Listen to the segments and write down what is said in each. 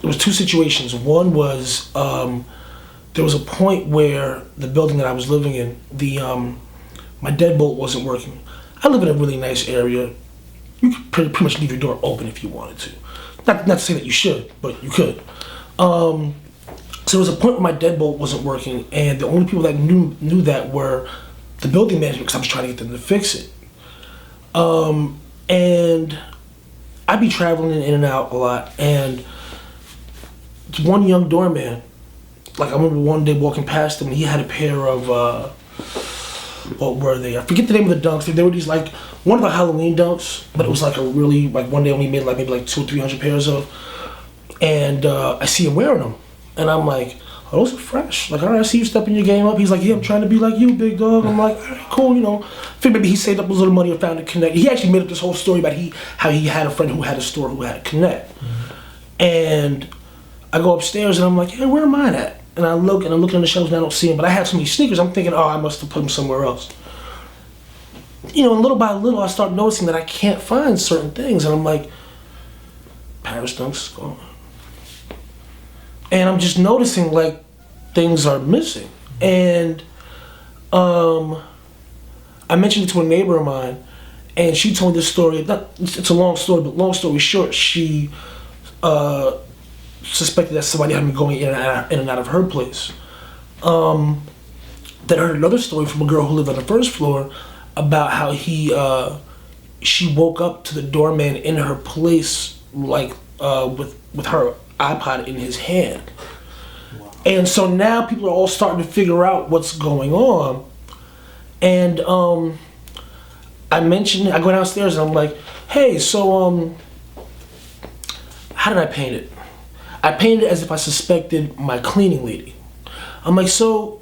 there was two situations. One was there was a point where the building that I was living in, my deadbolt wasn't working. I live in a really nice area. You could pretty much leave your door open if you wanted to. Not to say that you should, but you could. So there was a point where my deadbolt wasn't working, and the only people that knew that were the building management, because I was trying to get them to fix it. And I'd be traveling in and out a lot, and one young doorman, like I remember one day walking past him, and he had a pair of, what were they? I forget the name of the dunks. They were these like, one of the Halloween dunks, but it was like a really, like one day only made like maybe like 200 or 300 pairs of. And I see him wearing them, and I'm like, oh, those are fresh. Like, all right, I see you stepping your game up. He's like, yeah, I'm trying to be like you, big dog. I'm like, all right, cool, you know. I think maybe he saved up a little money and found a Connect. He actually made up this whole story about how he had a friend who had a store who had a Connect. And I go upstairs and I'm like, hey, where am I at? And I look and I'm looking on the shelves and I don't see him. But I have so many sneakers, I'm thinking, oh, I must have put them somewhere else. You know, and little by little, I start noticing that I can't find certain things. And I'm like, Paris Dunks is gone. And I'm just noticing, like, things are missing. And I mentioned it to a neighbor of mine, and she told this story. It's a long story, but long story short, she suspected that somebody had been going in and out of her place. Then I heard another story from a girl who lived on the first floor about how she woke up to the doorman in her place, like with her iPod in his hand. Wow. And so now people are all starting to figure out what's going on. And I go downstairs and I'm like, hey, so how did I paint it? I painted it as if I suspected my cleaning lady. I'm like, so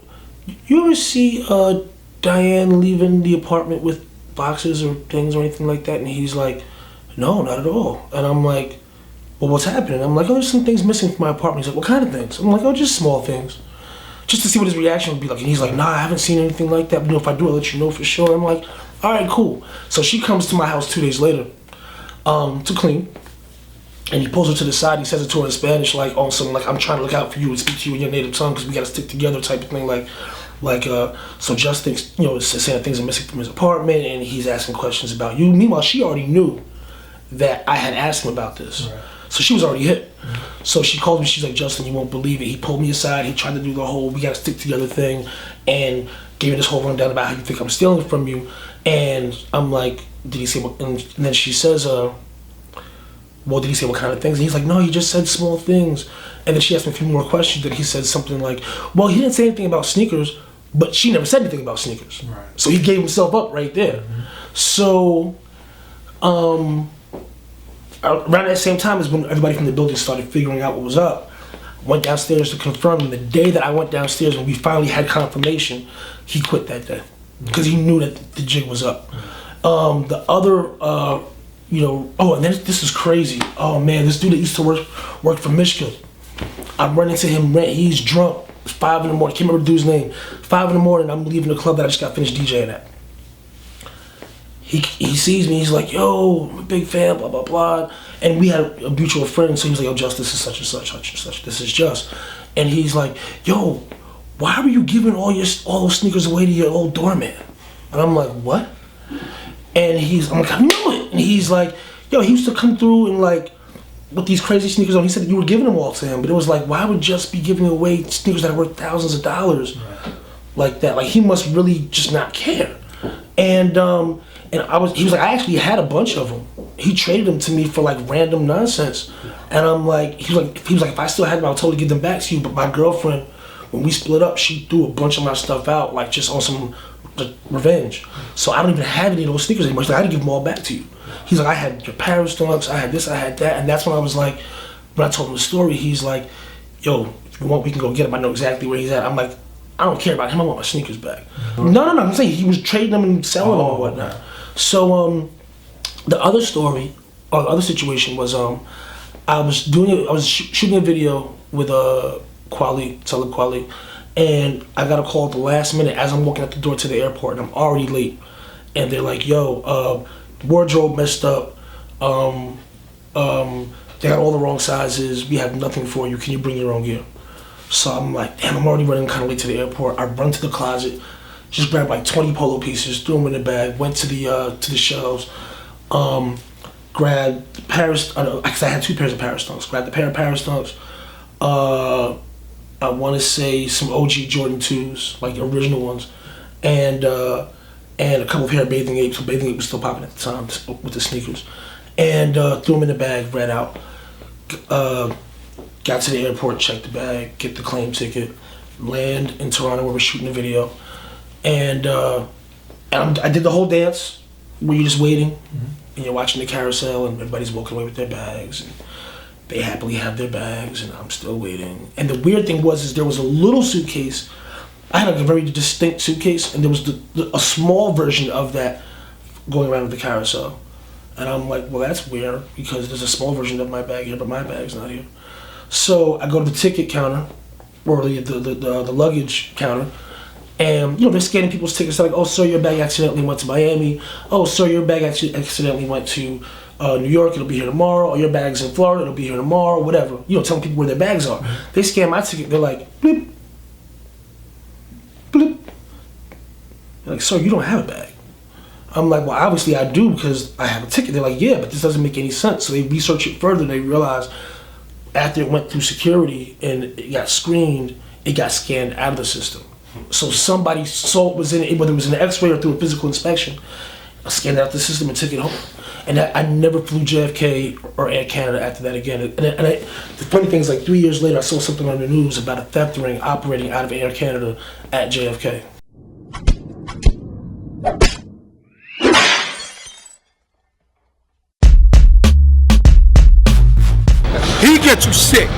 you ever see Diane leaving the apartment with boxes or things or anything like that? And he's like, no, not at all. And I'm like, well, what's happening? I'm like, oh, there's some things missing from my apartment. He's like, what kind of things? I'm like, oh, just small things. Just to see what his reaction would be like. And he's like, nah, I haven't seen anything like that. But you know, if I do, I'll let you know for sure. I'm like, all right, cool. So she comes to my house 2 days later to clean. And he pulls her to the side. He says it to her in Spanish, like, on something like, I'm trying to look out for you and speak to you in your native tongue because we got to stick together type of thing. So Just thinks, you know, saying things are missing from his apartment and he's asking questions about you. Meanwhile, she already knew that I had asked him about this. Right. So she was already hit. Mm-hmm. So she called me, she's like, Justin, you won't believe it. He pulled me aside, he tried to do the whole, we gotta stick together thing, and gave me this whole rundown about how you think I'm stealing from you. And I'm like, did he say what, and then she says, well, did he say what kind of things? And he's like, no, he just said small things. And then she asked me a few more questions, that he said something like, well, he didn't say anything about sneakers, but she never said anything about sneakers. Right. So he gave himself up right there. Mm-hmm. So, around that same time is when everybody from the building started figuring out what was up. Went downstairs to confirm, and the day that I went downstairs, when we finally had confirmation, he quit that day because he knew that the jig was up. The other, and then this is crazy. Oh man, this dude that used to work for Michigan. I'm running into him. He's drunk. It's 5 in the morning. Can't remember the dude's name. 5 in the morning. I'm leaving the club that I just got finished DJing at. He sees me, he's like, yo, I'm a big fan, blah, blah, blah. And we had a mutual friend, so he was like, yo, Just, this is such and such, such and such, this is Just. And he's like, yo, why were you giving all those sneakers away to your old doorman? And I'm like, what? And I'm like, I knew it. And he's like, yo, he used to come through and like, with these crazy sneakers on, he said that you were giving them all to him. But it was like, why would Just be giving away sneakers that are worth thousands of dollars like that? Like, he must really just not care. And he was like, I actually had a bunch of them. He traded them to me for like random nonsense. And I'm like, he was like, if I still had them, I would totally give them back to you. But my girlfriend, when we split up, she threw a bunch of my stuff out, like just on some revenge. So I don't even have any of those sneakers anymore. She's like, I had to give them all back to you. He's like, I had your Paris Dunks, I had this, I had that. And that's when I was like, when I told him the story, he's like, yo, if you want, we can go get him. I know exactly where he's at. I'm like, I don't care about him, I want my sneakers back. Mm-hmm. No, I'm saying he was trading them and selling them and whatnot. So the other story, or the other situation was, I was shooting a video with Talib Kweli, and I got a call at the last minute as I'm walking out the door to the airport, and I'm already late. And they're like, yo, wardrobe messed up, They got all the wrong sizes. We have nothing for you. Can you bring your own gear? So I'm like, damn, I'm already running kind of late to the airport. I run to the closet, just grabbed like 20 polo pieces, threw them in the bag, went to the shelves, grabbed the Paris, because I had 2 pairs of Paris Dunks. Grabbed a pair of Paris Dunks. I want to say some OG Jordan 2s, like original ones, and a couple pair of Bathing Apes. So Bathing Ape was still popping at the time with the sneakers. And threw them in the bag, ran out. Got to the airport, checked the bag, get the claim ticket, land in Toronto where we're shooting the video. And I did the whole dance where you're just waiting and you're watching the carousel and everybody's walking away with their bags. And they happily have their bags and I'm still waiting. And the weird thing is there was a little suitcase. I had like a very distinct suitcase and there was a small version of that going around with the carousel. And I'm like, well, that's weird because there's a small version of my bag here, but my bag's not here. So I go to the ticket counter, or the luggage counter, and they're scanning people's tickets. They're like, oh, sir, your bag accidentally went to Miami. Oh, sir, your bag actually accidentally went to New York. It'll be here tomorrow. Or your bag's in Florida. It'll be here tomorrow. Whatever. Telling people where their bags are. They scan my ticket. They're like, bloop, bloop. They're like, sir, you don't have a bag. I'm like, well, obviously I do because I have a ticket. They're like, yeah, but this doesn't make any sense. So they research it further and they realize after it went through security and it got screened, it got scanned out of the system. So somebody saw it was in it, whether it was an x-ray or through a physical inspection, I scanned out the system and took it home. And I never flew JFK or Air Canada after that again. The funny thing is, like 3 years later, I saw something on the news about a theft ring operating out of Air Canada at JFK. He gets you sick.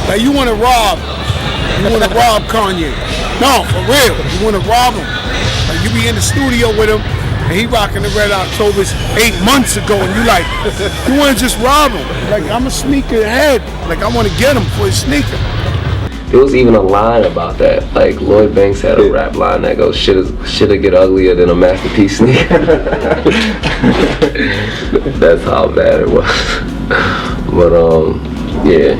Like you want to rob Kanye. No, for real. You want to rob him. Like you be in the studio with him, and he rocking the Red Octobers 8 months ago, and you want to just rob him. Like I'm a sneaker head. Like I want to get him for his sneaker. There was even a line about that. Like Lloyd Banks had a rap line that goes, "Shit'll get uglier than a Masterpiece sneaker." That's how bad it was. But yeah.